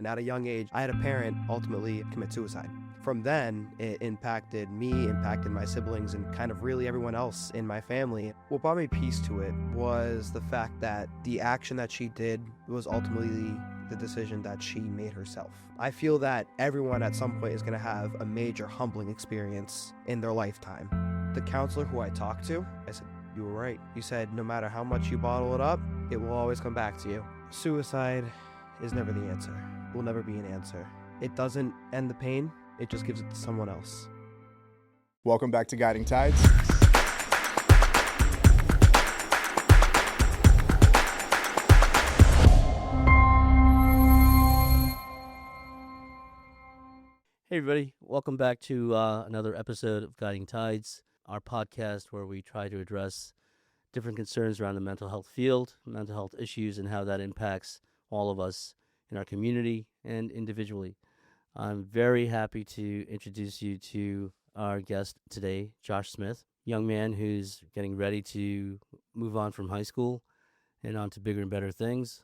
And at a young age, I had a parent ultimately commit suicide. From then, it impacted me, impacted my siblings, and kind of really everyone else in my family. What brought me peace to it was the fact that the action that she did was ultimately the decision that she made herself. I feel that everyone at some point is going to have a major humbling experience in their lifetime. The counselor who I talked to, I said, "You were right. You said no matter how much you bottle it up, it will always come back to you. Suicide is never the answer. Will never be an answer. It doesn't end the pain, it just gives it to someone else." Welcome back to Guiding Tides. Hey, everybody. Welcome back to another episode of Guiding Tides, our podcast where we try to address different concerns around the mental health field, mental health issues, and how that impacts all of us in our community and individually. I'm very happy to introduce you to our guest today, Josh Smith, young man who's getting ready to move on from high school and on to bigger and better things.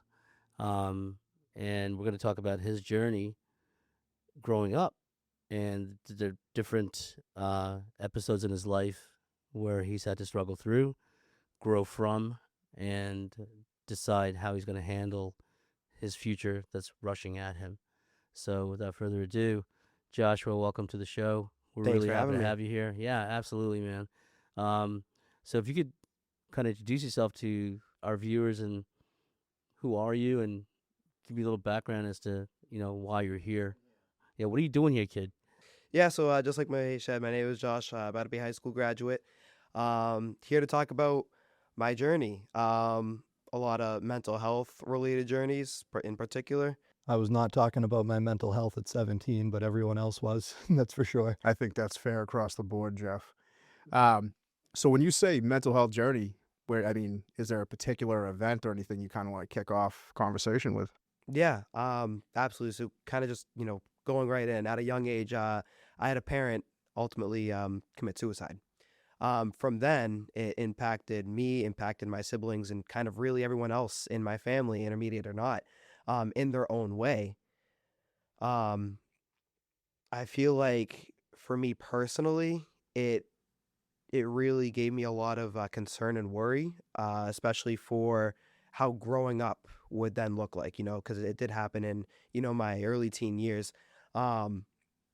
And we're going to talk about his journey growing up and the different episodes in his life where he's had to struggle through, grow from, and decide how he's going to handle his future that's rushing at him. So without further ado, Joshua, welcome to the show. We're Thanks really for happy having to me. have you here. Yeah, absolutely, man. So if you could kind of introduce yourself to our viewers and who are you, and give me a little background as to why you're here. Yeah, what are you doing here, kid? Yeah, so just like my said, my name is Josh, about to be a high school graduate. Here to talk about my journey. A lot of mental health related journeys in particular. I was not talking about my mental health at 17, but everyone else was. That's for sure. I think that's fair across the board, Jeff. So when you say mental health journey, is there a particular event or anything you kind of want to kick off conversation with? Yeah, absolutely. So kind of just, going right in. At a young age, I had a parent ultimately commit suicide. From then, it impacted me, impacted my siblings, and kind of really everyone else in my family, intermediate or not, in their own way. Um, I feel like for me personally, it really gave me a lot of concern and worry, especially for how growing up would then look like, because it did happen in, my early teen years. Um,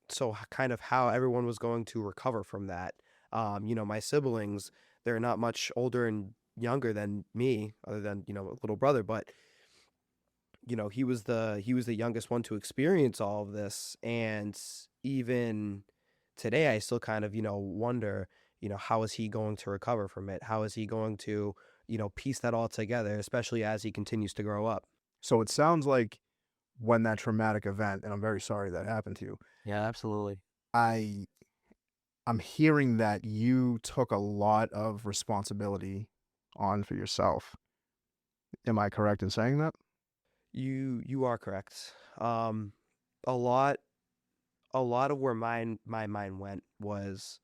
so kind of how everyone was going to recover from that. My siblings, they're not much older and younger than me, other than, a little brother, but he was the youngest one to experience all of this. And even today I still kind of, wonder, how is he going to recover from it? How is he going to, piece that all together, especially as he continues to grow up? So it sounds like when that traumatic event, and I'm very sorry that happened to you, Yeah, absolutely. I I'm hearing that you took a lot of responsibility on for yourself. Am I correct in saying that? You are correct. A lot a lot of where my mind went was,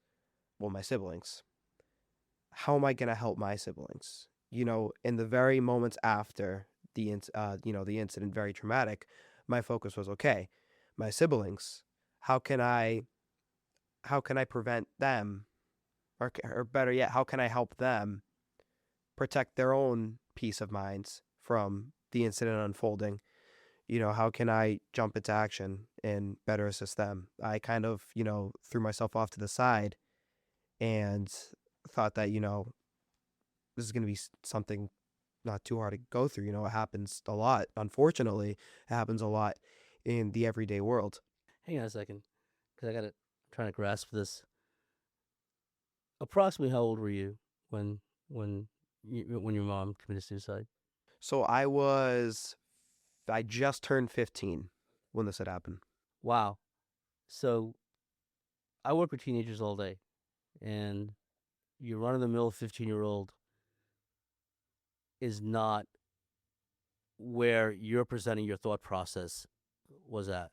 well, my siblings. How am I going to help my siblings? In the very moments after the incident, very traumatic, my focus was, okay, my siblings, how can I prevent them, or better yet, how can I help them protect their own peace of minds from the incident unfolding? How can I jump into action and better assist them? I kind of, threw myself off to the side and thought that, this is going to be something not too hard to go through. It happens a lot. Unfortunately, it happens a lot in the everyday world. Hang on a second, because I'm trying to grasp this. Approximately how old were you when when when your mom committed suicide? So I just turned 15 when this had happened. Wow. So I work with teenagers all day, and your run-of-the-mill 15-year-old is not where you're presenting your thought process was at,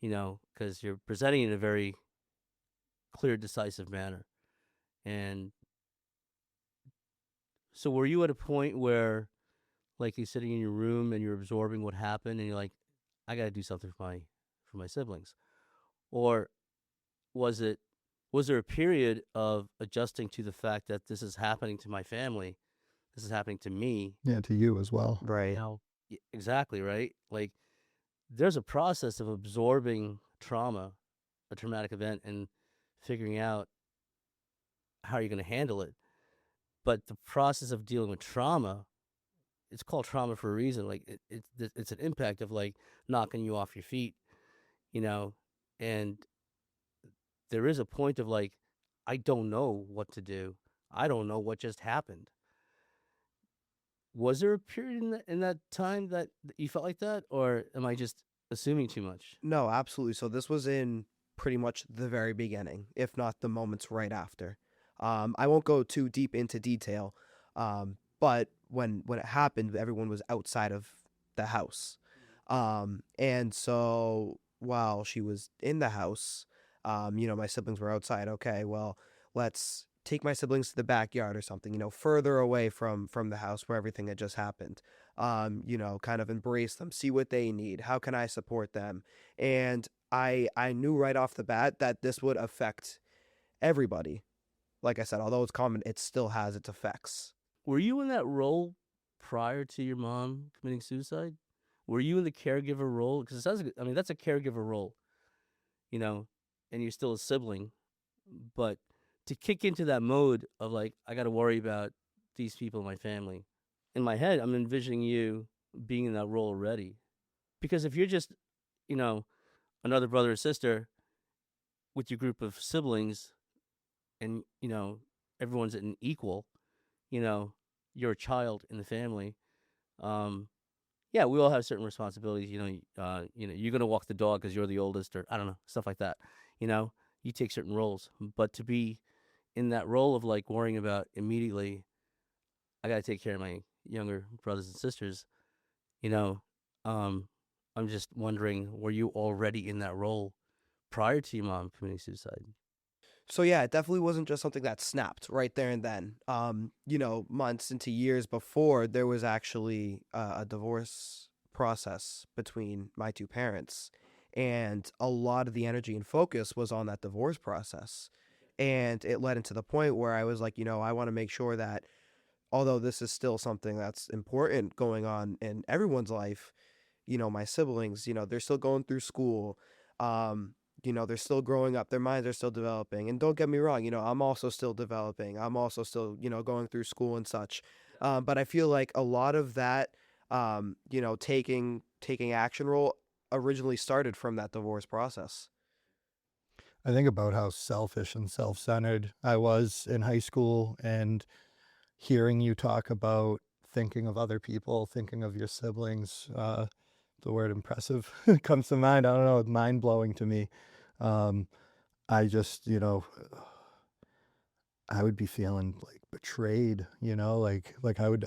because you're presenting in a very clear, decisive manner. And so were you at a point where, like, you're sitting in your room and you're absorbing what happened and you're like, I got to do something for my siblings? Or was there a period of adjusting to the fact that this is happening to my family, this is happening to me? Yeah, to you as well. Right. Now, exactly, right? Like, there's a process of absorbing trauma, a traumatic event, and figuring out how you're going to handle it. But the process of dealing with trauma, it's called trauma for a reason. Like, it's an impact of like knocking you off your feet, you know, and there is a point of like, I don't know what to do. I don't know what just happened. Was there a period in that time that you felt like that, or am I just assuming too much? No, absolutely. So this was in pretty much the very beginning, if not the moments right after. I won't go too deep into detail, but when it happened, everyone was outside of the house, and so while she was in the house, my siblings were outside. Okay, well, let's take my siblings to the backyard or something, further away from the house where everything had just happened. Kind of embrace them, see what they need. How can I support them? And I knew right off the bat that this would affect everybody. Like I said, although it's common, it still has its effects. Were you in that role prior to your mom committing suicide? Were you in the caregiver role? Because it sounds like, I mean, that's a caregiver role, you know, and you're still a sibling. But to kick into that mode of like, I got to worry about these people in my family. In my head, I'm envisioning you being in that role already. Because if you're just, another brother or sister with your group of siblings and, everyone's an equal, you're a child in the family. Yeah, we all have certain responsibilities. You're gonna walk the dog because you're the oldest, or I don't know, stuff like that. You take certain roles, but to be in that role of like worrying about immediately, I gotta take care of my younger brothers and sisters. You know, um, I'm just wondering, were you already in that role prior to your mom committing suicide? So yeah, it definitely wasn't just something that snapped right there and then. Months into years before, there was actually a divorce process between my two parents, and a lot of the energy and focus was on that divorce process. And it led into the point where I was like, I want to make sure that although this is still something that's important going on in everyone's life, my siblings, they're still going through school. They're still growing up, their minds are still developing. And don't get me wrong, I'm also still developing. I'm also still, going through school and such. But I feel like a lot of that, taking action role originally started from that divorce process. I think about how selfish and self-centered I was in high school, and hearing you talk about thinking of other people, thinking of your siblings, the word impressive comes to mind. I don't know, it's mind-blowing to me. I just, I would be feeling like betrayed, like I would,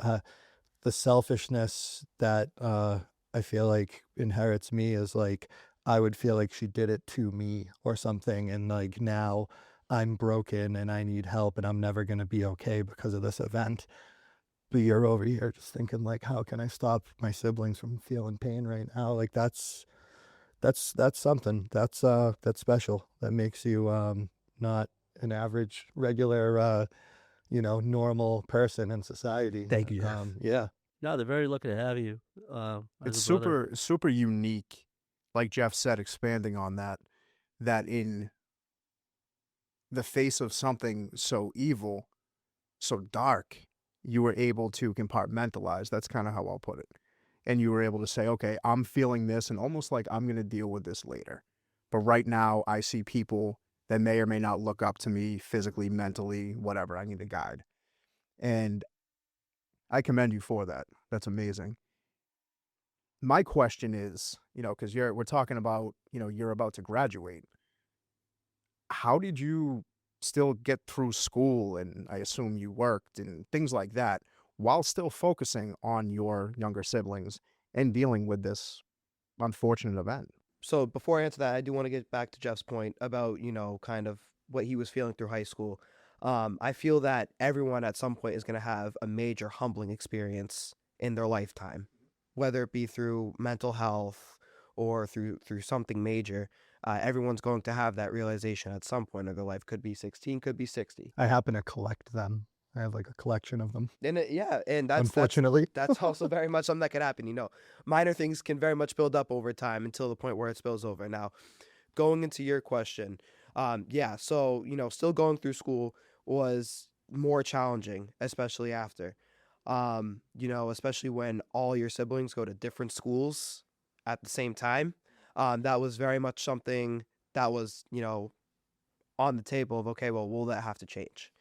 the selfishness that I feel like inherits me is like I would feel like she did it to me or something, and like now I'm broken and I need help and I'm never gonna be okay because of this event. But you're over here just thinking like, how can I stop my siblings from feeling pain right now? Like that's something that's special. That makes you not an average, regular, normal person in society. Thank you, Jeff. Yeah. No, they're very lucky to have you. It's As a brother. super unique, like Jeff said, expanding on that in the face of something so evil, so dark, you were able to compartmentalize. That's kind of how I'll put it. And you were able to say, okay, I'm feeling this, and almost like I'm going to deal with this later. But right now, I see people that may or may not look up to me physically, mentally, whatever. I need a guide. And I commend you for that. That's amazing. My question is, because we're talking about, you're about to graduate. How did you still get through school, and I assume you worked and things like that, while still focusing on your younger siblings and dealing with this unfortunate event? So before I answer that, I do want to get back to Jeff's point about, kind of what he was feeling through high school. I feel that everyone at some point is going to have a major humbling experience in their lifetime, whether it be through mental health or through something major, everyone's going to have that realization at some point of their life. Could be 16, could be 60. I happen to collect them. I have like a collection of them. And yeah, and that's Unfortunately, that's also very much something that could happen. Minor things can very much build up over time until the point where it spills over. Now, going into your question, yeah, so still going through school was more challenging, especially after, especially when all your siblings go to different schools at the same time. That was very much something that was, on the table of, okay, well, will that have to change?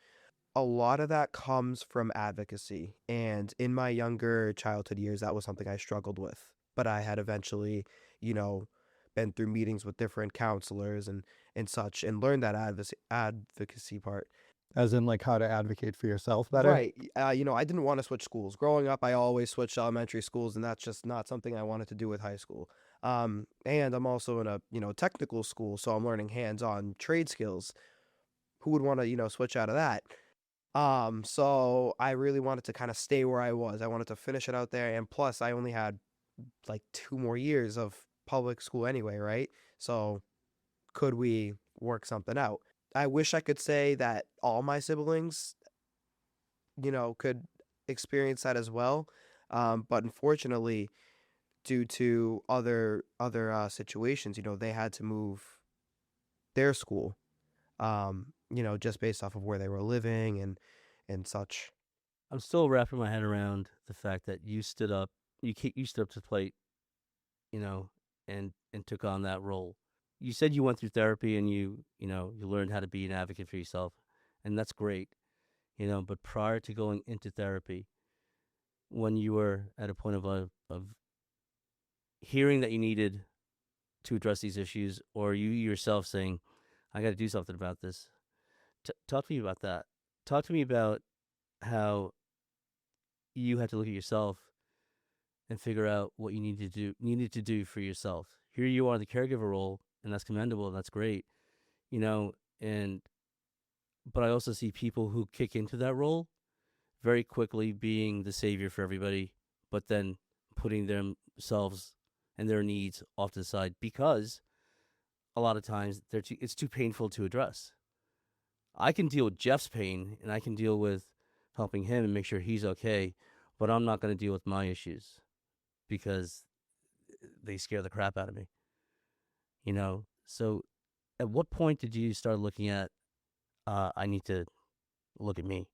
A lot of that comes from advocacy. And in my younger childhood years, that was something I struggled with. But I had eventually, you know, been through meetings with different counselors and such and learned that advocacy part. as in like how to advocate for yourself better. Right. I didn't want to switch schools. Growing up, I always switched elementary schools, and that's just not something I wanted to do with high school. And I'm also in a, technical school, so I'm learning hands-on trade skills. Who would want to, switch out of that? So I really wanted to kind of stay where I was. I wanted to finish it out there, and plus I only had like 2 more years of public school anyway, right? So could we work something out? I wish I could say that all my siblings, could experience that as well. But unfortunately, due to other situations, they had to move their school, just based off of where they were living and such. I'm still wrapping my head around the fact that you stood up, you stood up to the plate, and took on that role. You said you went through therapy and you learned how to be an advocate for yourself, and that's great, But prior to going into therapy, when you were at a point of hearing that you needed to address these issues, or you yourself saying, "I got to do something about this," talk to me about that. Talk to me about how you had to look at yourself and figure out what you needed to do for yourself. Here you are in the caregiver role, and that's commendable, and that's great, and but I also see people who kick into that role very quickly being the savior for everybody, but then putting themselves and their needs off to the side because a lot of times it's too painful to address. I can deal with Jeff's pain and I can deal with helping him and make sure he's okay, but I'm not going to deal with my issues because they scare the crap out of me. So at what point did you start looking at, I need to look at me?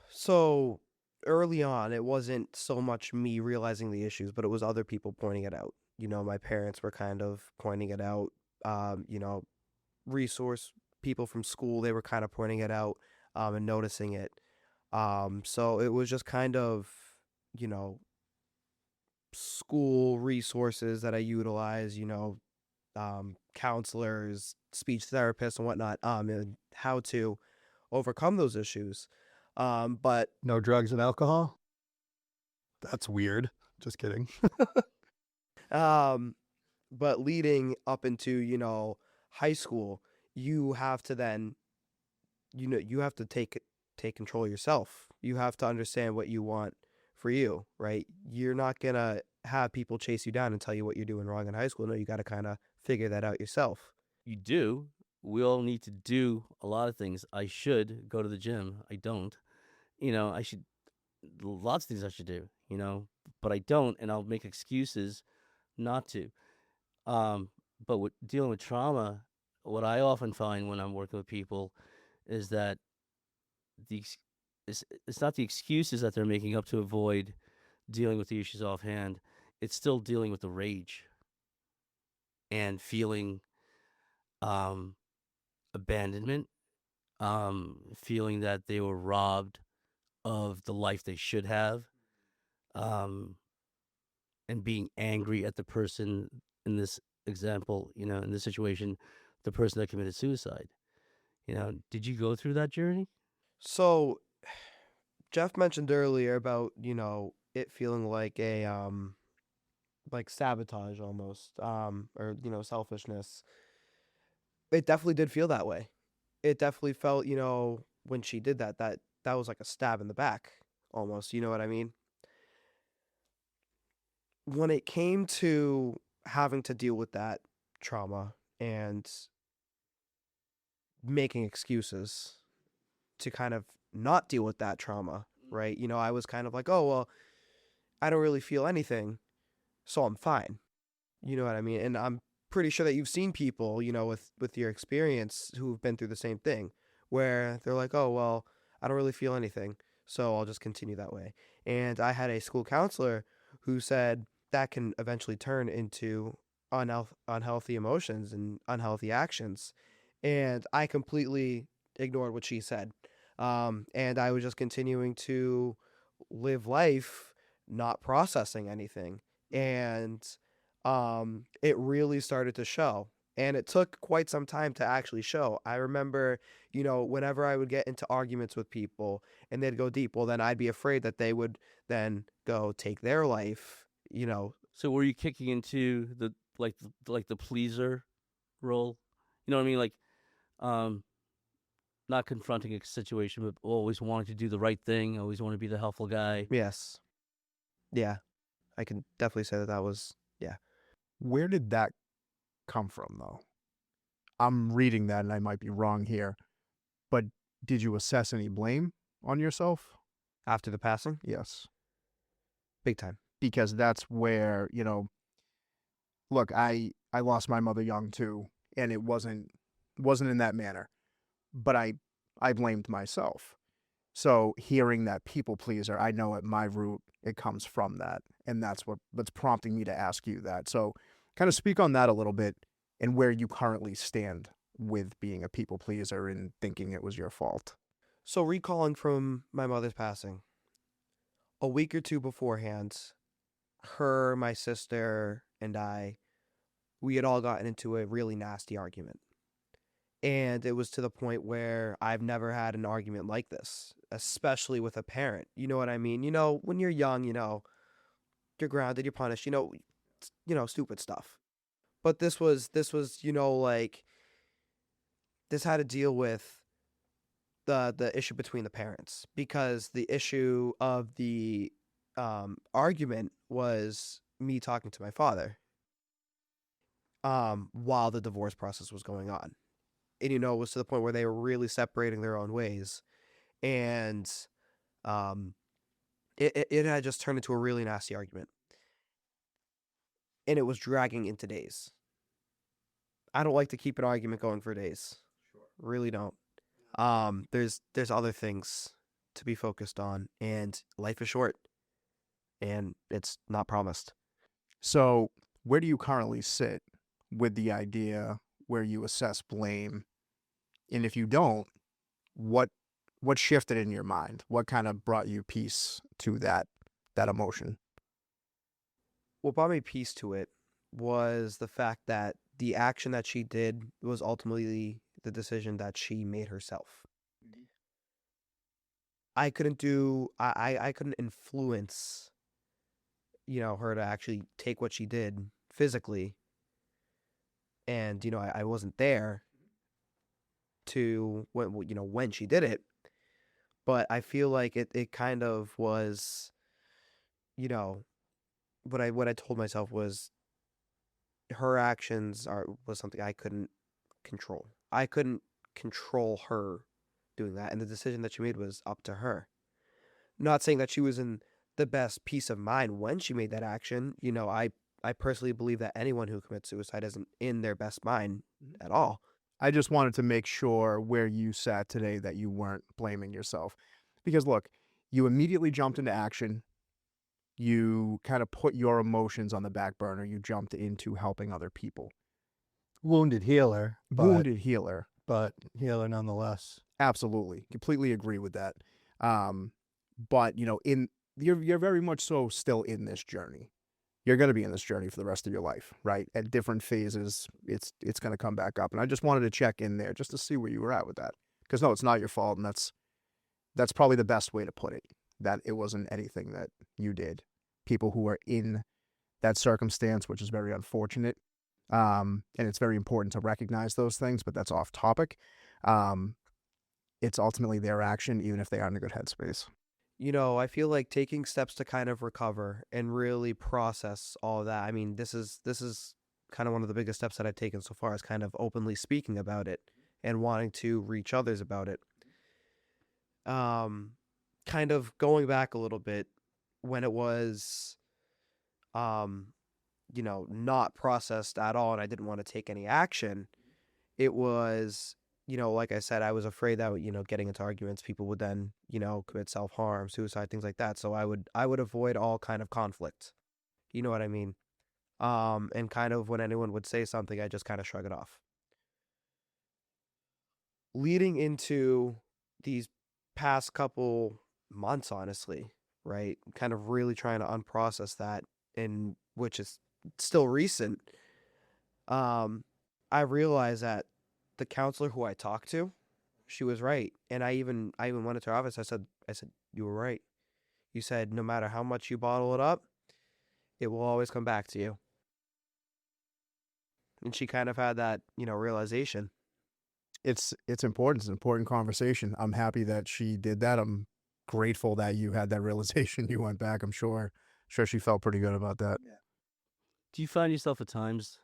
So early on, it wasn't so much me realizing the issues, but it was other people pointing it out. My parents were kind of pointing it out. Resource people from school, they were kind of pointing it out, and noticing it. So it was just kind of, you know, school resources that I utilize, counselors, speech therapists, and whatnot, and how to overcome those issues. But No drugs and alcohol. That's weird. Just kidding. um, but leading up into, high school, you have to then, you have to take control of yourself. You have to understand what you want for you, right? You're not gonna have people chase you down and tell you what you're doing wrong in high school. No, you got to kind of figure that out yourself. You do. We all need to do a lot of things. I should go to the gym. I don't. I should, lots of things I should do, but I don't, and I'll make excuses not to. But with dealing with trauma, what I often find when I'm working with people is that it's not the excuses that they're making up to avoid dealing with the issues offhand. It's still dealing with the rage and feeling abandonment, feeling that they were robbed of the life they should have, and being angry at the person in this example, in this situation, the person that committed suicide. Did you go through that journey? So Jeff mentioned earlier about, it feeling like a like sabotage almost, or selfishness. It definitely did feel that way. It definitely felt, when she did that was like a stab in the back almost, you know what I mean? When it came to having to deal with that trauma and making excuses to kind of not deal with that trauma, right? I was kind of like, oh, well, I don't really feel anything, so I'm fine. You know what I mean? And I'm pretty sure that you've seen people, with your experience who've been through the same thing, where they're like, oh, well, I don't really feel anything, so I'll just continue that way. And I had a school counselor who said that can eventually turn into unhealthy emotions and unhealthy actions. And I completely ignored what she said. And I was just continuing to live life, not processing anything. And it really started to show. And it took quite some time to actually show. I remember, whenever I would get into arguments with people and they'd go deep, well, then I'd be afraid that they would then go take their life. So were you kicking into the pleaser role? You know what I mean? Like, not confronting a situation, but always wanting to do the right thing. Always want to be the helpful guy. Yes. Yeah. I can definitely say that was, yeah. Where did that come from, though? I'm reading that and I might be wrong here, but did you assess any blame on yourself? After the passing? Yes. Big time. Because that's where, look, I lost my mother young too, and it wasn't in that manner, but I blamed myself. So hearing that people pleaser, I know at my root, it comes from that. And that's what's prompting me to ask you that. So kind of speak on that a little bit and where you currently stand with being a people pleaser and thinking it was your fault. So recalling from my mother's passing, a week or two beforehand, her, my sister, and we had all gotten into a really nasty argument. And it was to the point where I've never had an argument like this, especially with a parent. You know what I mean? When you're young, you're grounded, you're punished, stupid stuff. But this was, like, this had to deal with the issue between the parents, because the issue of the argument was me talking to my father while the divorce process was going on. And, it was to the point where they were really separating their own ways. And it had just turned into a really nasty argument. And it was dragging into days. I don't like to keep an argument going for days. Sure. Really don't. There's other things to be focused on, and life is short, and it's not promised. So where do you currently sit with the idea where you assess blame? And if you don't, what shifted in your mind? What kind of brought you peace to that emotion? What brought me peace to it was the fact that the action that she did was ultimately the decision that she made herself. Mm-hmm. I couldn't influence, her to actually take what she did physically. And, I wasn't there to when she did it, but I feel like it kind of was, what I told myself was her actions was something I couldn't control. I couldn't control her doing that, and the decision that she made was up to her. Not saying that she was in the best peace of mind when she made that action. I personally believe that anyone who commits suicide isn't in their best mind at all. I just wanted to make sure where you sat today that you weren't blaming yourself. Because look, you immediately jumped into action. You kind of put your emotions on the back burner. You jumped into helping other people. Wounded healer. Wounded healer. But healer nonetheless. Absolutely. Completely agree with that. But, you're very much so still in this journey. You're going to be in this journey for the rest of your life, right? At different phases, it's going to come back up. And I just wanted to check in there just to see where you were at with that. Because, no, it's not your fault, and that's probably the best way to put it, that it wasn't anything that you did. People who are in that circumstance, which is very unfortunate, and it's very important to recognize those things, but that's off topic. It's ultimately their action, even if they aren't in a good headspace. I feel like taking steps to kind of recover and really process all of that. I mean, this is kind of one of the biggest steps that I've taken so far, is kind of openly speaking about it and wanting to reach others about it. Um, Kind of going back a little bit, when it was, um, not processed at all, and I didn't want to take any action. It was, like I said, I was afraid that, getting into arguments, people would then, commit self-harm, suicide, things like that. So I would avoid all kind of conflict. You know what I mean? And kind of when anyone would say something, I just kind of shrug it off. Leading into these past couple months, honestly, right? Kind of really trying to unprocess that, and which is still recent. I realized that the counselor who I talked to, she was right. And I even went into her office. I said, you were right. You said no matter how much you bottle it up, it will always come back to you. And she kind of had that, realization. It's important. It's an important conversation. I'm happy that she did that. I'm grateful that you had that realization. You went back. I'm sure she felt pretty good about that. Do you find yourself at times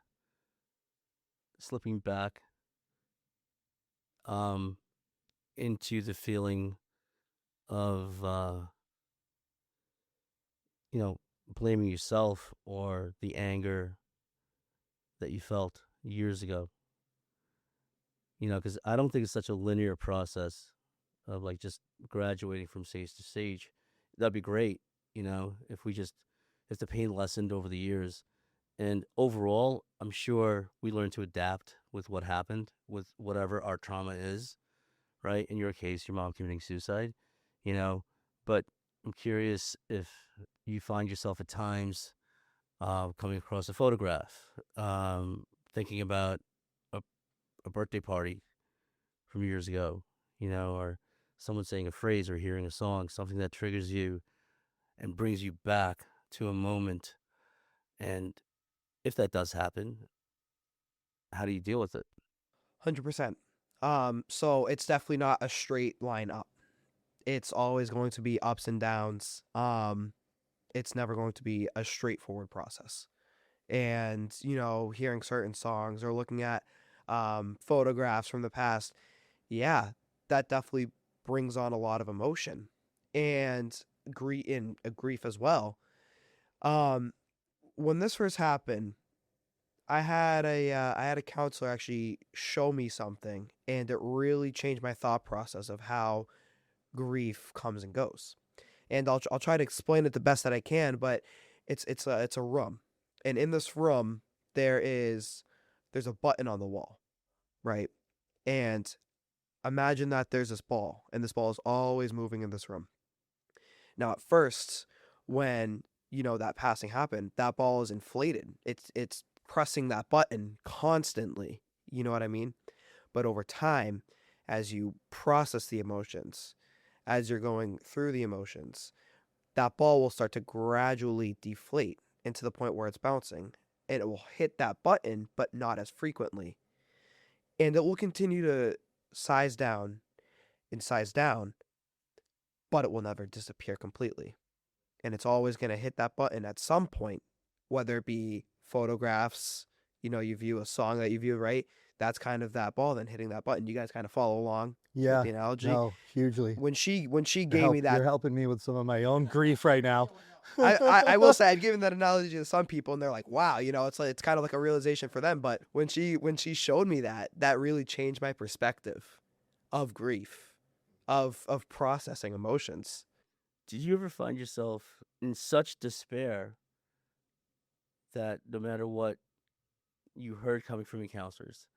slipping back into the feeling of blaming yourself or the anger that you felt years ago? Because I don't think it's such a linear process of like just graduating from stage to stage. That'd be great, if the pain lessened over the years. And overall, I'm sure we learn to adapt with what happened, with whatever our trauma is, right? In your case, your mom committing suicide, you know. But I'm curious if you find yourself at times coming across a photograph, thinking about a birthday party from years ago, or someone saying a phrase or hearing a song, something that triggers you and brings you back to a moment. And if that does happen, how do you deal with it? 100%. So it's definitely not a straight line up. It's always going to be ups and downs. It's never going to be a straightforward process. And, hearing certain songs or looking at photographs from the past, yeah, that definitely brings on a lot of emotion and grief as well. Um, when this first happened, I had a counselor actually show me something, and it really changed my thought process of how grief comes and goes. And I'll try to explain it the best that I can, but it's a room, and in this room there's a button on the wall, right? And imagine that there's this ball, and this ball is always moving in this room. Now, at first, when that passing happened, that ball is inflated. It's pressing that button constantly. You know what I mean? But over time, as you process the emotions, as you're going through the emotions, that ball will start to gradually deflate into the point where it's bouncing, and it will hit that button, but not as frequently. And it will continue to size down and size down, but it will never disappear completely. And it's always going to hit that button at some point, whether it be photographs, you view a song that you view, right? That's kind of that ball then hitting that button. You guys kind of follow along with Yeah, the analogy. no, hugely. When she You're, gave me that, you're helping me with some of my own grief right now. I will say I've given that analogy to some people, and they're like, wow, it's kind of like a realization for them. But when she showed me that really changed my perspective of grief, of processing emotions. Did you ever find yourself in such despair that no matter what you heard coming from your counselors,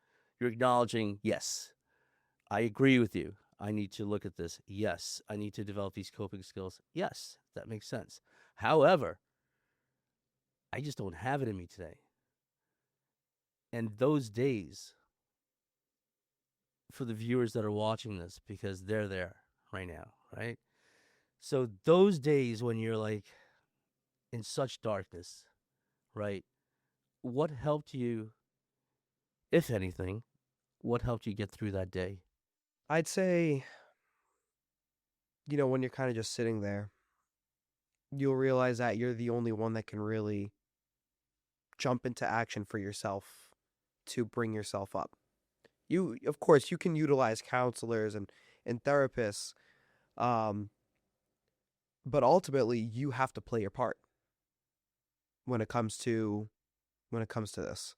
you're acknowledging, yes, I agree with you. I need to look at this. Yes, I need to develop these coping skills. Yes, that makes sense. However, I just don't have it in me today. And those days, for the viewers that are watching this, because they're there right now, right? So those days when you're like in such darkness, right? What helped you, if anything, what helped you get through that day? I'd say, when you're kind of just sitting there you'll realize that you're the only one that can really jump into action for yourself to bring yourself up. Of course, you can utilize counselors and therapists, um, but ultimately you have to play your part when it comes to this.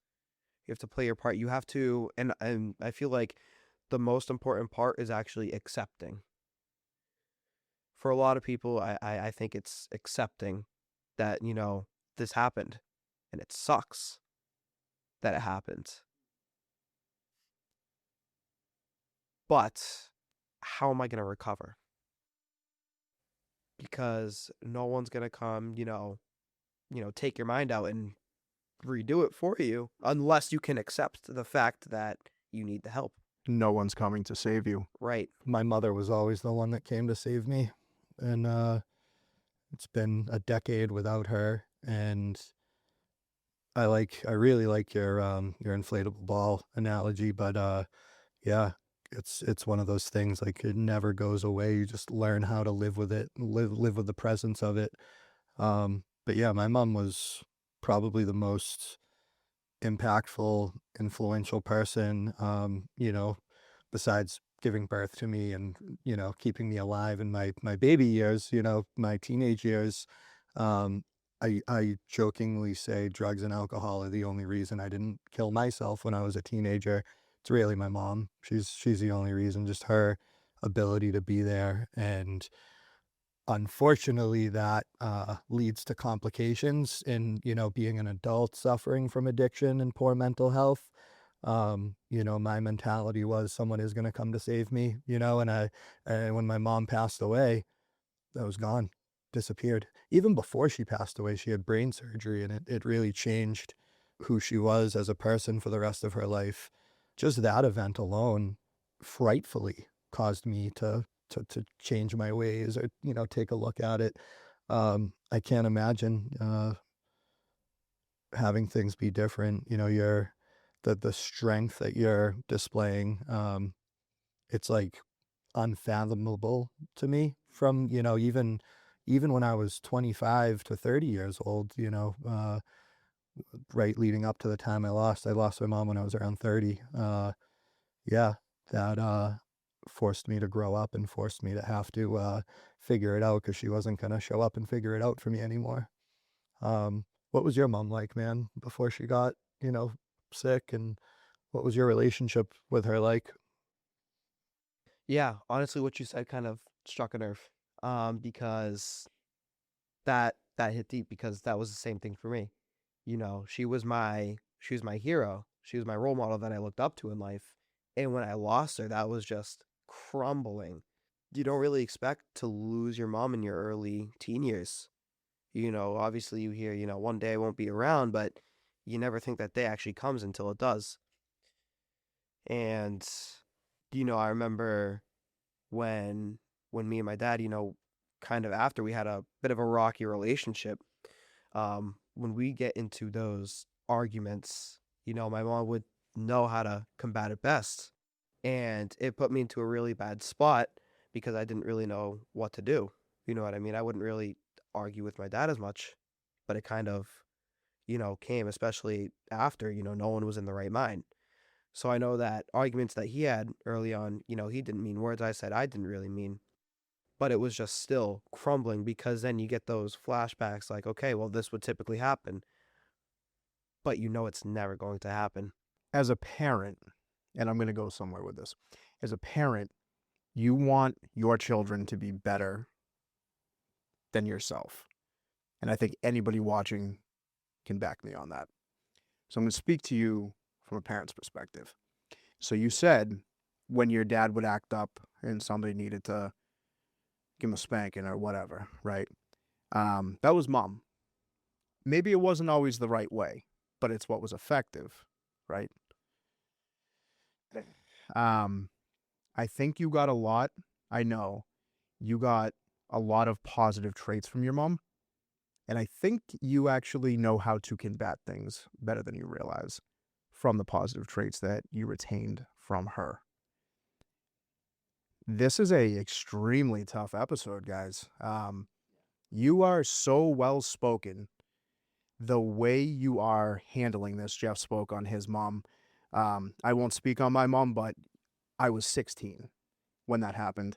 You have to play your part. You have to, and I feel like the most important part is actually accepting. For a lot of people, I think it's accepting that, this happened and it sucks that it happened. But how am I going to recover? Because no one's going to come, take your mind out and redo it for you unless you can accept the fact that you need the help. No one's coming to save you. Right. My mother was always the one that came to save me, and it's been a decade without her. And I really like your inflatable ball analogy, but yeah, it's one of those things, like, it never goes away. You just learn how to live with it, live with the presence of it. But yeah, my mom was probably the most impactful, influential person, besides giving birth to me and, keeping me alive in my baby years, my teenage years. Um, I jokingly say drugs and alcohol are the only reason I didn't kill myself when I was a teenager. It's really my mom. She's the only reason, just her ability to be there. And unfortunately, that leads to complications in, being an adult suffering from addiction and poor mental health. My mentality was someone is going to come to save me, and when my mom passed away, that was gone, disappeared. Even before she passed away, she had brain surgery, and it really changed who she was as a person for the rest of her life. Just that event alone frightfully caused me to change my ways, or, take a look at it. I can't imagine having things be different. The strength that you're displaying, it's like unfathomable to me from, even when I was 25 to 30 years old, right leading up to the time I lost my mom when I was around 30. Yeah, that forced me to grow up and forced me to have to figure it out, because she wasn't going to show up and figure it out for me anymore. What was your mom like, man, before she got, sick? And what was your relationship with her like? Yeah, honestly, what you said kind of struck a nerve. Because that hit deep, because that was the same thing for me. She was my hero. She was my role model that I looked up to in life. And when I lost her, that was just crumbling. You don't really expect to lose your mom in your early teen years. Obviously you hear, one day I won't be around, but you never think that day actually comes until it does. And I remember when me and my dad, kind of after we had a bit of a rocky relationship, when we get into those arguments, my mom would know how to combat it best. And it put me into a really bad spot because I didn't really know what to do. You know what I mean? I wouldn't really argue with my dad as much, but it kind of, came, especially after, no one was in the right mind. So I know that arguments that he had early on, he didn't mean words I said I didn't really mean. But it was just still crumbling, because then you get those flashbacks like, okay, well, this would typically happen. But it's never going to happen. As a parent, and I'm going to go somewhere with this, as a parent, you want your children to be better than yourself. And I think anybody watching can back me on that. So I'm going to speak to you from a parent's perspective. So you said when your dad would act up and somebody needed to give him a spanking or whatever, right? That was mom. Maybe it wasn't always the right way, but it's what was effective, right? I think you got a lot. I know you got a lot of positive traits from your mom. And I think you actually know how to combat things better than you realize from the positive traits that you retained from her. This is a extremely tough episode, guys. You are so well spoken. The way you are handling this, Jeff spoke on his mom. I won't speak on my mom, but I was 16 when that happened.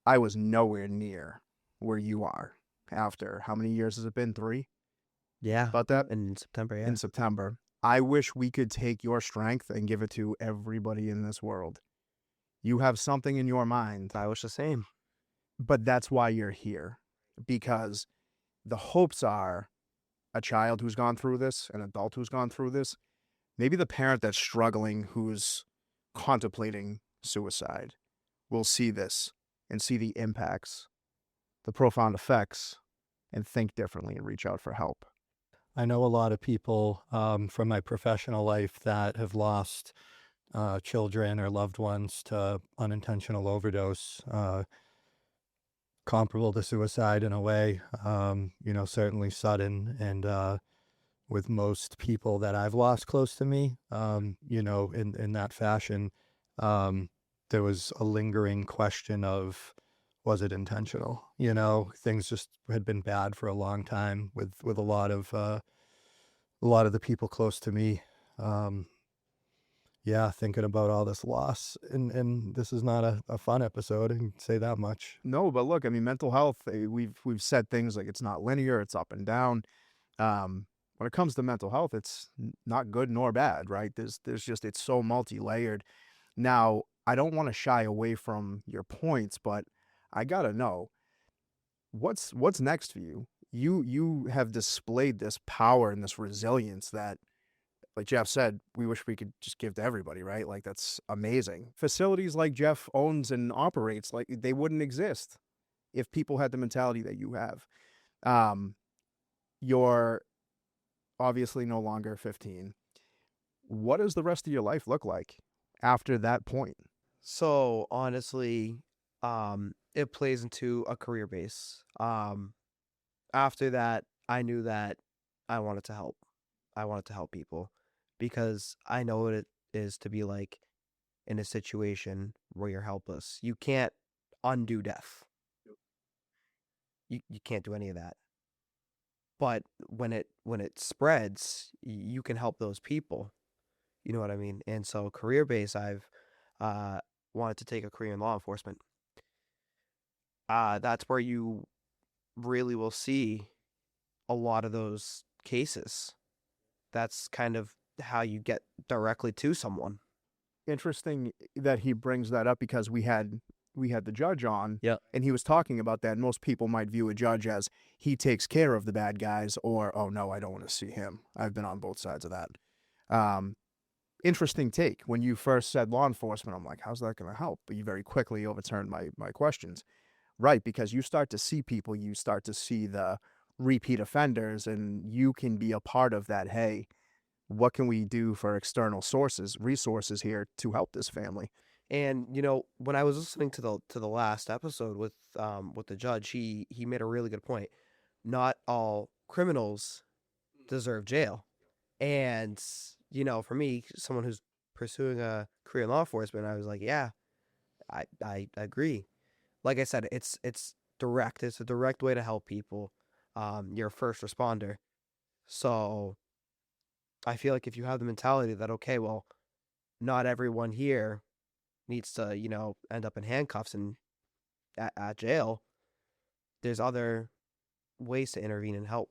I was nowhere near where you are after how many years has it been? 3? Yeah. About that? In September, yeah. In September. I wish we could take your strength and give it to everybody in this world. You have something in your mind, I wish the same. but that's why you're here. Because the hopes are a child who's gone through this, an adult who's gone through this, maybe the parent that's struggling who's contemplating suicide will see this and see the impacts, the profound effects, and think differently and reach out for help. I know a lot of people from my professional life that have lost children or loved ones to unintentional overdose, comparable to suicide in a way, certainly sudden. And with most people that I've lost close to me, in that fashion, there was a lingering question of, was it intentional? Things just had been bad for a long time with a lot of the people close to me. Yeah, thinking about all this loss, and this is not a fun episode, I can say that much. No, but look, I mean, mental health, we've said things like it's not linear, it's up and down. When it comes to mental health, it's not good nor bad, right? There's just, it's so multi-layered. Now, I don't want to shy away from your points, but I gotta know, what's next for you? You have displayed this power and this resilience that, like Jeff said, we wish we could just give to everybody, right? Like, that's amazing. Facilities like Jeff owns and operates, like, they wouldn't exist if people had the mentality that you have. You're obviously no longer 15. What does the rest of your life look like after that point? So honestly, it plays into a career base. After that, I knew that I wanted to help. I wanted to help people because I know what it is to be like in a situation where you're helpless. You can't undo death. You can't do any of that. But when it spreads, you can help those people. You know what I mean? And so career base, I've wanted to take a career in law enforcement. That's where you really will see a lot of those cases. That's kind of how you get directly to someone. Interesting that he brings that up, because we had the judge on, Yeah. and he was talking about that. And most people might view a judge as he takes care of the bad guys, or, oh no, I don't want to see him. I've been on both sides of that. Interesting take. When you first said law enforcement, I'm like, how's that going to help? But you very quickly overturned my questions. Right, because you start to see people, you start to see the repeat offenders, and you can be a part of that. Hey, what can we do for external resources here to help this family? And when I was listening to the last episode with the judge, he made a really good point. Not all criminals deserve jail. And for me, someone who's pursuing a career in law enforcement, I was like, yeah, I agree. Like I said, it's direct. It's a direct way to help people. You're a first responder. So I feel like if you have the mentality that, okay, well, not everyone here needs to, end up in handcuffs and at jail, there's other ways to intervene and help.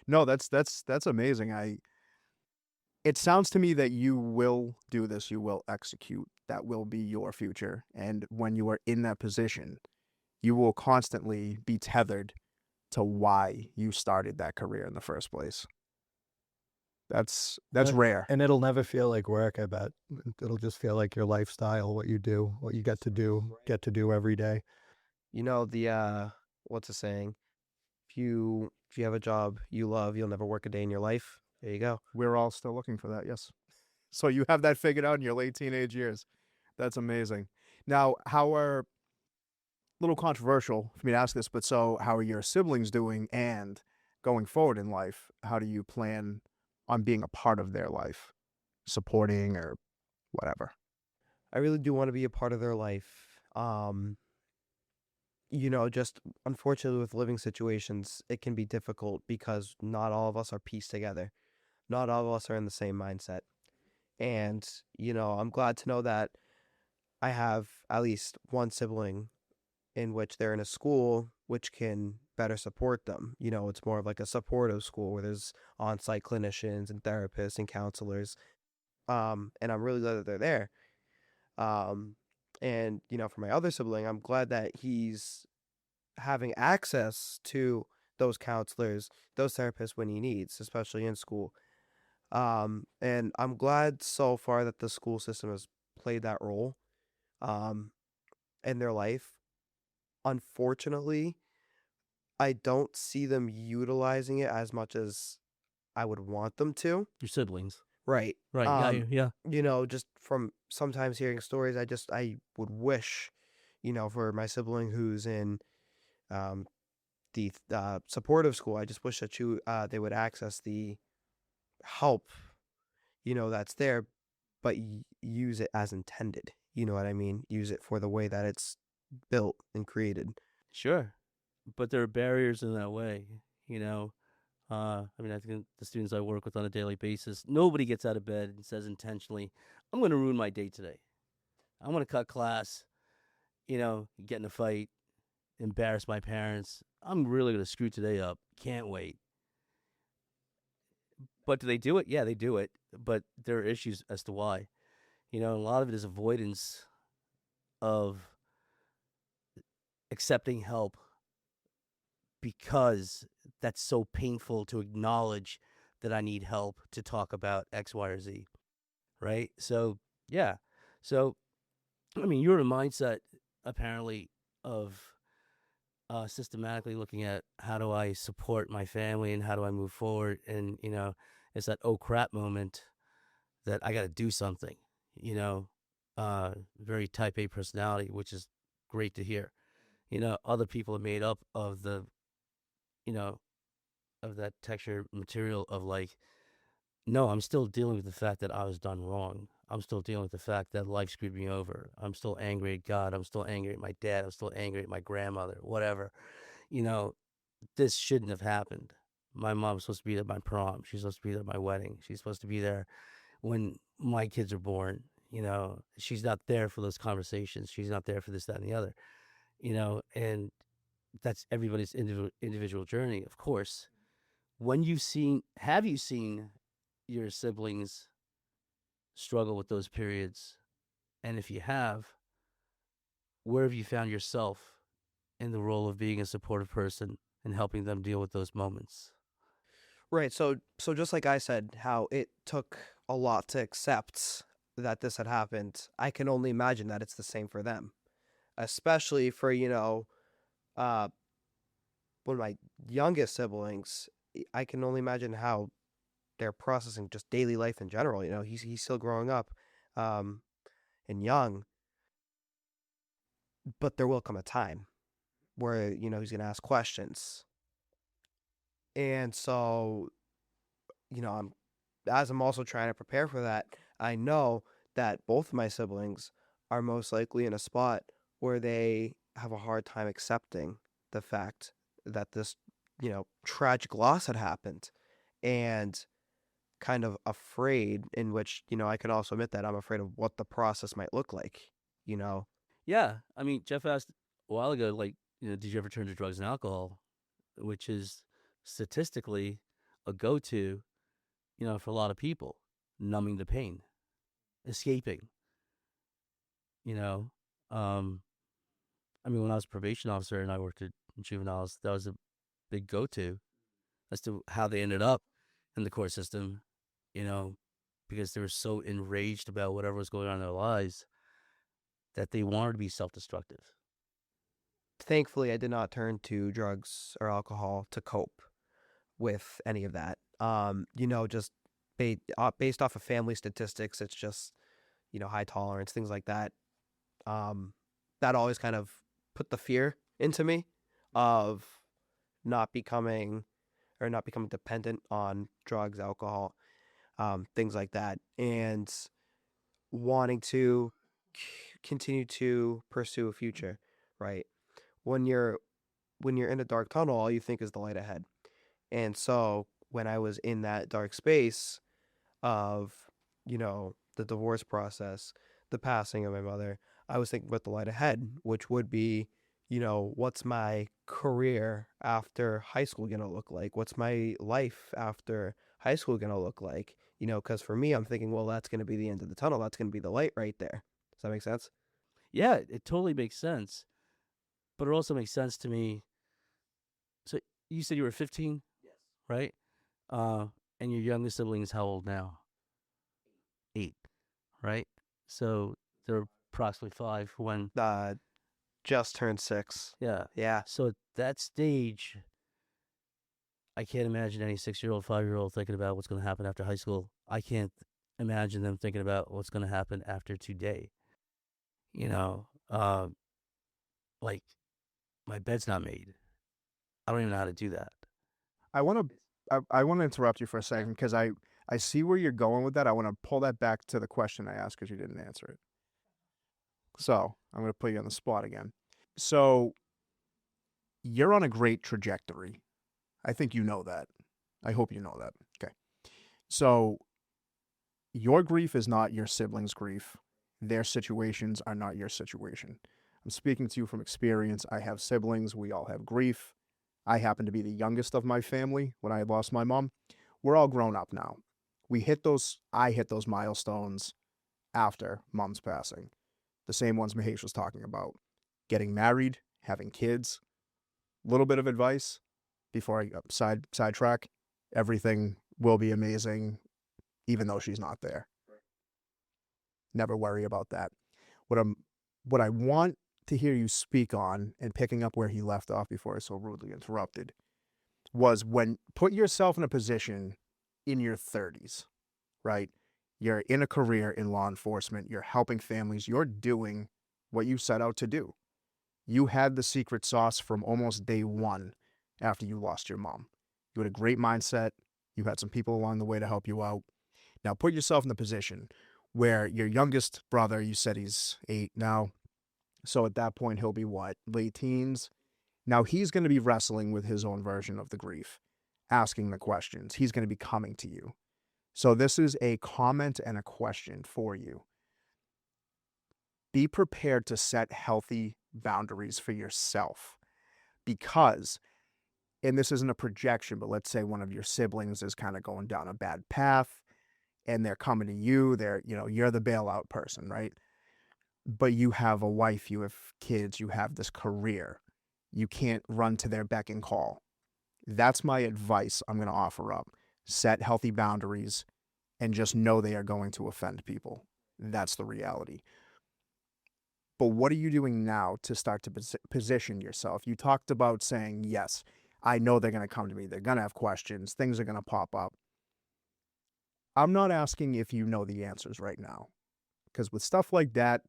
No, that's amazing. It sounds to me that you will do this, you will execute. That will be your future. And when you are in that position, you will constantly be tethered to why you started that career in the first place. That's rare. And it'll never feel like work, I bet. It'll just feel like your lifestyle, what you do, what you get to do every day. The what's the saying? If you have a job you love, you'll never work a day in your life. There you go. We're all still looking for that, yes. So you have that figured out in your late teenage years. That's amazing. Now, how are, a little controversial for me to ask this, but so how are your siblings doing, and going forward in life, how do you plan on being a part of their life, supporting or whatever? I really do want to be a part of their life. just unfortunately with living situations, it can be difficult because not all of us are pieced together. Not all of us are in the same mindset. And, I'm glad to know that I have at least one sibling in which they're in a school which can better support them. It's more of like a supportive school where there's on-site clinicians and therapists and counselors. And I'm really glad that they're there. Um, and for my other sibling, I'm glad that he's having access to those counselors, those therapists when he needs, especially in school. And I'm glad so far that the school system has played that role um, in their life. Unfortunately, I don't see them utilizing it as much as I would want them to. Your siblings. Right. Right. Yeah. Just from sometimes hearing stories, I would wish, for my sibling who's in um, the supportive school, I just wish that they would access the help, that's there, but use it as intended. You know what I mean? Use it for the way that it's built and created. Sure. But there are barriers in that way, you know. I mean, I think the students I work with on a daily basis, nobody gets out of bed and says intentionally, I'm going to ruin my day today. I'm going to cut class, get in a fight, embarrass my parents. I'm really going to screw today up. Can't wait. But do they do it? Yeah, they do it. But there are issues as to why. A lot of it is avoidance of accepting help because that's so painful to acknowledge that I need help to talk about X, Y, or Z. Right? So, yeah. So, I mean, you're in a mindset apparently of systematically looking at how do I support my family and how do I move forward. And, it's that oh crap moment that I got to do something, very type A personality, which is great to hear. Other people are made up of you know, of that texture material of like, no, I'm still dealing with the fact that I was done wrong. I'm still dealing with the fact that life screwed me over. I'm still angry at God. I'm still angry at my dad. I'm still angry at my grandmother, whatever. This shouldn't have happened. My mom's supposed to be at my prom. She's supposed to be there at my wedding. She's supposed to be there when my kids are born. She's not there for those conversations. She's not there for this, that, and the other. And that's everybody's individual journey, of course. Have you seen your siblings struggle with those periods? And if you have, where have you found yourself in the role of being a supportive person and helping them deal with those moments? Right. So just like I said, how it took a lot to accept that this had happened, I can only imagine that it's the same for them, especially for, uh, one of my youngest siblings. I can only imagine how they're processing just daily life in general. He's still growing up, um, and young, but there will come a time where, he's going to ask questions. And so, I'm as I'm also trying to prepare for that, I know that both of my siblings are most likely in a spot where they have a hard time accepting the fact that this, tragic loss had happened and kind of afraid, in which, I can also admit that I'm afraid of what the process might look like, you know? Yeah. I mean, Jeff asked a while ago, like, did you ever turn to drugs and alcohol, which is statistically a go-to, for a lot of people, numbing the pain, escaping, you know. Um, I mean, when I was a probation officer and I worked at juveniles, that was a big go-to as to how they ended up in the court system, you know, because they were so enraged about whatever was going on in their lives that they wanted to be self-destructive. Thankfully, I did not turn to drugs or alcohol to cope with any of that. Just based off of family statistics, it's just, high tolerance, things like that. Um, that always kind of put the fear into me of not becoming not becoming dependent on drugs, alcohol, things like that, and wanting to continue to pursue a future, right? when you're in a dark tunnel, all you think is the light ahead. And so when I was in that dark space of, the divorce process, the passing of my mother, I was thinking about the light ahead, which would be, what's my career after high school going to look like? What's my life after high school going to look like? Because for me, I'm thinking, well, that's going to be the end of the tunnel. That's going to be the light right there. Does that make sense? Yeah, it totally makes sense. But it also makes sense to me. So you said you were 15? Yes. Right? And your youngest sibling is how old now? 8, right? So they're approximately 5 when, Just turned 6. yeah. Yeah. So at that stage, I can't imagine any 6-year-old, 5-year-old thinking about what's going to happen after high school. I can't imagine them thinking about what's going to happen after today. Like, my bed's not made. I don't even know how to do that. I want to interrupt you for a second because I see where you're going with that. I want to pull that back to the question I asked because you didn't answer it. So I'm going to put you on the spot again. So you're on a great trajectory. I think you know that. I hope you know that. Okay. So your grief is not your siblings' grief. Their situations are not your situation. I'm speaking to you from experience. I have siblings. We all have grief. I happen to be the youngest of my family when I lost my mom. We're all grown up now. I hit those milestones after mom's passing. The same ones Mahesh was talking about. Getting married, having kids. Little bit of advice before I sidetrack. Everything will be amazing, even though she's not there. Never worry about that. What I want to hear you speak on, and picking up where he left off before I so rudely interrupted, was put yourself in a position in your 30s, right? You're in a career in law enforcement. You're helping families. You're doing what you set out to do. You had the secret sauce from almost day one after you lost your mom. You had a great mindset. You had some people along the way to help you out. Now put yourself in the position where your youngest brother, you said he's 8 now. So at that point, he'll be what? Late teens? Now he's going to be wrestling with his own version of the grief, asking the questions. He's going to be coming to you. So this is a comment and a question for you. Be prepared to set healthy boundaries for yourself because, and this isn't a projection, but let's say one of your siblings is kind of going down a bad path and they're coming to you. You're the bailout person, right? But you have a wife, you have kids, you have this career. You can't run to their beck and call. That's my advice I'm going to offer up. Set healthy boundaries and just know they are going to offend people. That's the reality. But what are you doing now to start to position yourself? You talked about saying, yes, I know they're going to come to me. They're going to have questions. Things are going to pop up. I'm not asking if you know the answers right now, because with stuff like that,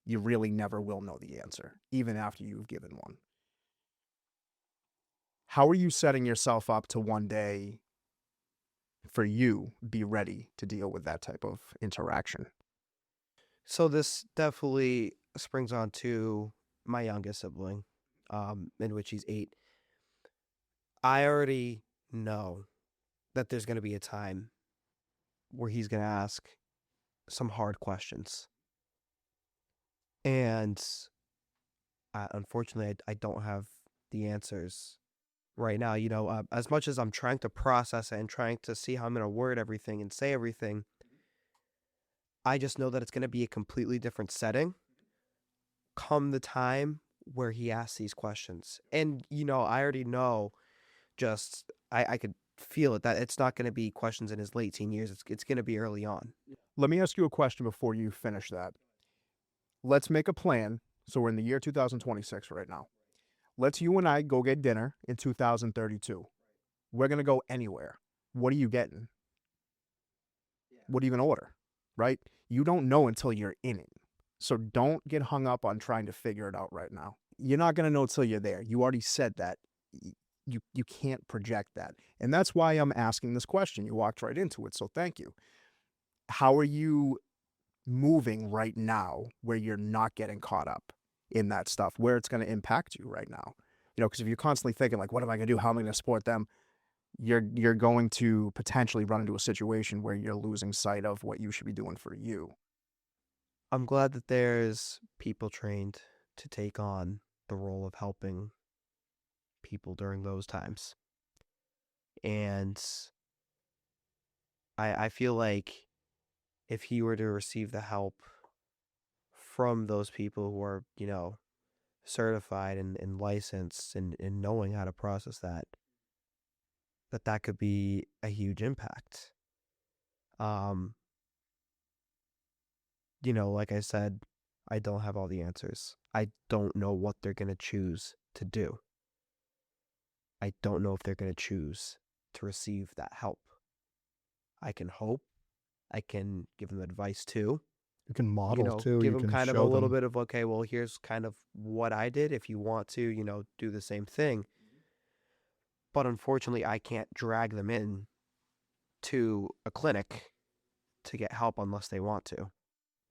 you really never will know the answer, even after you've given one. How are you setting yourself up to one day, for you, be ready to deal with that type of interaction? So this definitely springs on to my youngest sibling, in which he's 8. I already know that there's going to be a time where he's going to ask some hard questions. And unfortunately, I don't have the answers right now. As much as I'm trying to process it and trying to see how I'm going to word everything and say everything, I just know that it's going to be a completely different setting come the time where he asks these questions. And, I already know, I could feel it, that it's not going to be questions in his late teen years. It's going to be early on. Let me ask you a question before you finish that. Let's make a plan. So we're in the year 2026 right now. Let's you and I go get dinner in 2032. We're going to go anywhere. What are you getting? What are you going to order? Right? You don't know until you're in it. So don't get hung up on trying to figure it out right now. You're not going to know until you're there. You already said that. You can't project that. And that's why I'm asking this question. You walked right into it. So thank you. How are you moving right now where you're not getting caught up in that stuff, where it's going to impact you right now. You know, because if you're constantly thinking like, what am I going to do? How am I going to support them? You're going to potentially run into a situation where you're losing sight of what you should be doing for you. I'm glad that there's people trained to take on the role of helping people during those times. And I feel like if he were to receive the help from those people who are, you know, certified and licensed and knowing how to process that, that could be a huge impact. You know, like I said, I don't have all the answers. I don't know what they're going to choose to do. I don't know if they're going to choose to receive that help. I can hope. I can give them advice too. You can model too. Give You them can kind of a show little them. bit of, okay, well, here's kind of what I did. If you want to, you know, do the same thing. But unfortunately, I can't drag them in to a clinic to get help unless they want to.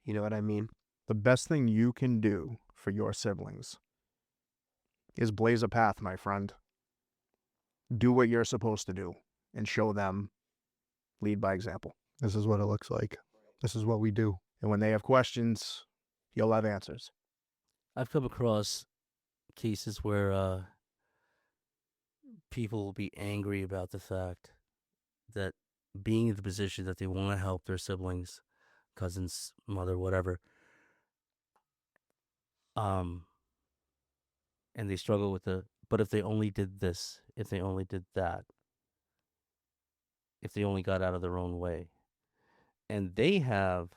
You know what I mean? The best thing you can do for your siblings is blaze a path, my friend. Do what you're supposed to do and show them, lead by example. This is what it looks like. This is what we do. And when they have questions, you'll have answers. I've come across cases where people will be angry about the fact that being in the position that they want to help their siblings, cousins, mother, whatever, and they struggle with but if they only did this, if they only did that, if they only got out of their own way, and they have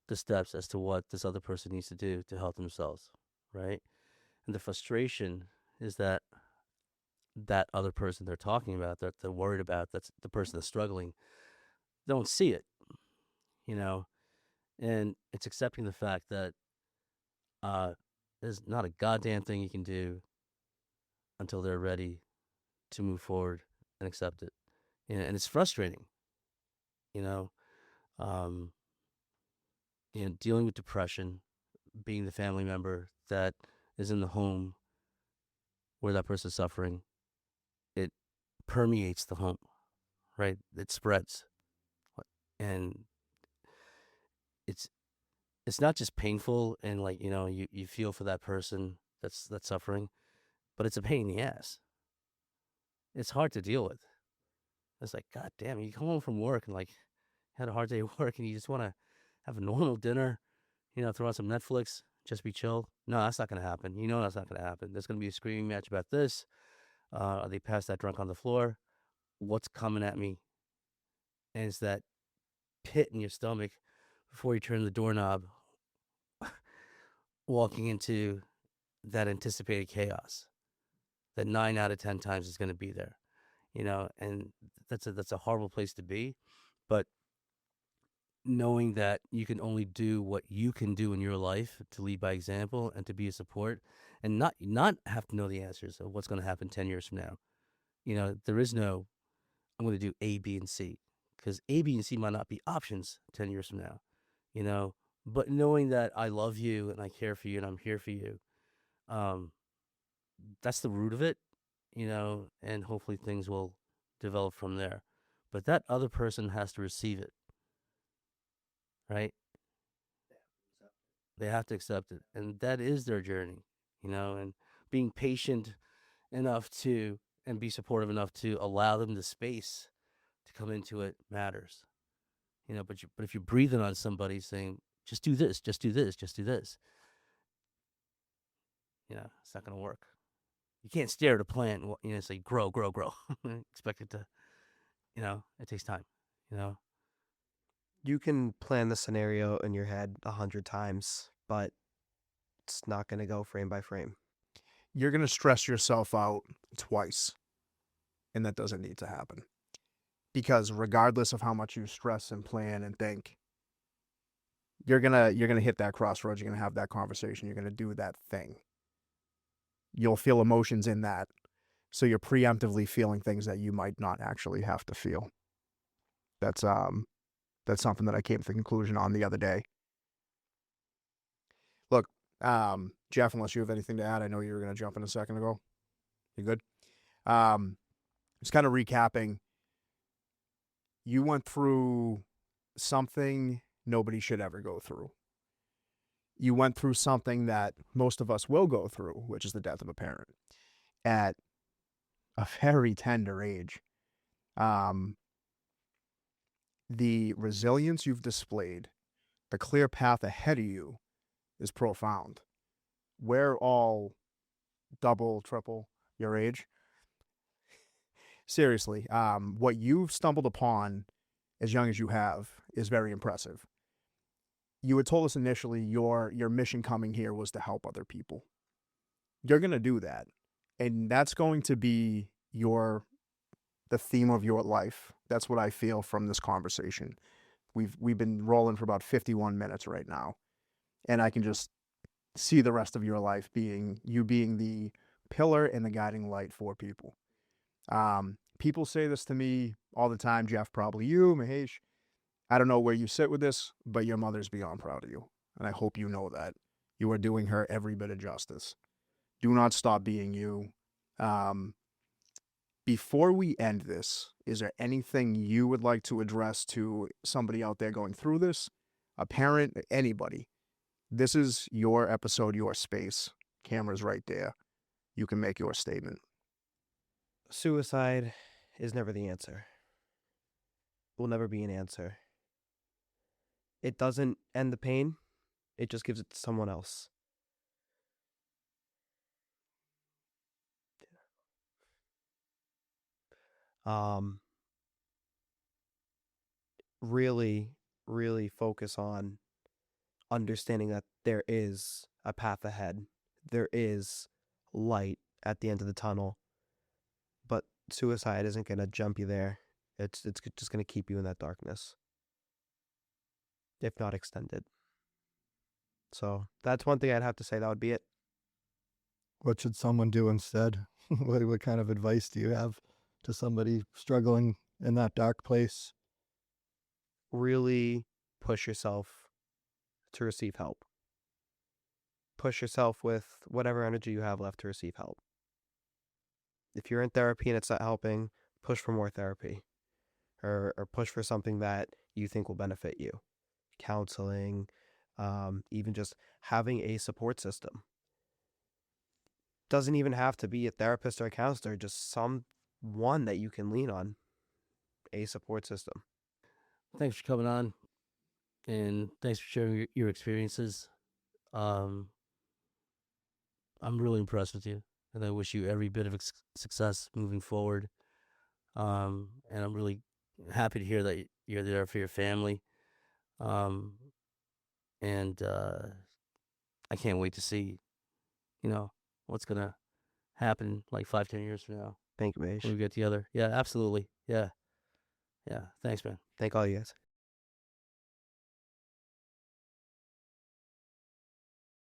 the steps as to what this other person needs to do to help themselves, right? And the frustration is that other person they're talking about, that they're worried about, that's the person that's struggling, don't see it, you know? And it's accepting the fact that there's not a goddamn thing you can do until they're ready to move forward and accept it. And it's frustrating, you know? Dealing with depression, being the family member that is in the home where that person's suffering, it permeates the home, right? It spreads. And it's not just painful and like, you know, you feel for that person that's suffering, but it's a pain in the ass. It's hard to deal with. It's like, God damn, you come home from work and like had a hard day at work and you just want to have a normal dinner, you know, throw on some Netflix, just be chill. No, that's not going to happen. You know that's not going to happen. There's going to be a screaming match about this. Are they passed that drunk on the floor? What's coming at me? And it's that pit in your stomach before you turn the doorknob, walking into that anticipated chaos that 9 out of 10 times is going to be there, you know, and that's a horrible place to be. But knowing that you can only do what you can do in your life to lead by example and to be a support and not have to know the answers of what's going to happen 10 years from now. You know, there is no, I'm going to do A, B, and C, because A, B, and C might not be options 10 years from now, you know, but knowing that I love you and I care for you and I'm here for you, that's the root of it, you know, and hopefully things will develop from there. But that other person has to receive it, right? They have to accept it. And that is their journey, you know, and being patient enough to, and be supportive enough to allow them the space to come into it matters, you know, but if you're breathing on somebody saying, just do this, just do this, just do this, you know, it's not going to work. You can't stare at a plant and, you know, say, grow, grow, grow. Expect it to, you know, it takes time, you know. You can plan the scenario in your head 100 times, but it's not going to go frame by frame. You're going to stress yourself out twice, and that doesn't need to happen. Because regardless of how much you stress and plan and think, you're gonna hit that crossroads. You're gonna have that conversation. You're gonna do that thing. You'll feel emotions in that, so you're preemptively feeling things that you might not actually have to feel. That's something that I came to the conclusion on the other day. Look, Jeff, unless you have anything to add, I know you were going to jump in a second ago. You good? Just kind of recapping. You went through something nobody should ever go through. You went through something that most of us will go through, which is the death of a parent, at a very tender age. The resilience you've displayed, the clear path ahead of you is profound. We're all double, triple your age. Seriously, what you've stumbled upon as young as you have is very impressive. You had told us initially your mission coming here was to help other people. You're going to do that. And that's going to be the theme of your life. That's what I feel from this conversation. We've been rolling for about 51 minutes right now. And I can just see the rest of your life being the pillar and the guiding light for people. People say this to me all the time, Jeff, probably you, Mahesh. I don't know where you sit with this, but your mother's beyond proud of you. And I hope you know that. You are doing her every bit of justice. Do not stop being you. Before we end this, is there anything you would like to address to somebody out there going through this? A parent, anybody. This is your episode, your space. Camera's right there. You can make your statement. Suicide is never the answer. Will never be an answer. It doesn't end the pain. It just gives it to someone else. Really, really focus on understanding that there is a path ahead. There is light at the end of the tunnel. But suicide isn't going to jump you there. It's just going to keep you in that darkness, if not extended. So that's one thing I'd have to say. That would be it. What should someone do instead? What kind of advice do you have to somebody struggling in that dark place? Really push yourself to receive help. Push yourself with whatever energy you have left to receive help. If you're in therapy and it's not helping, push for more therapy. Or push for something that you think will benefit you. Counseling, even just having a support system. Doesn't even have to be a therapist or a counselor, just someone that you can lean on. A support system. Thanks for coming on, and thanks for sharing your experiences. I'm really impressed with you, and I wish you every bit of success moving forward. And I'm really happy to hear that you're there for your family. And I can't wait to see, what's gonna happen like 5-10 years from now Thank you, when we Mahesh. get together. Yeah, absolutely. Yeah. Thanks, man. Thank all you guys.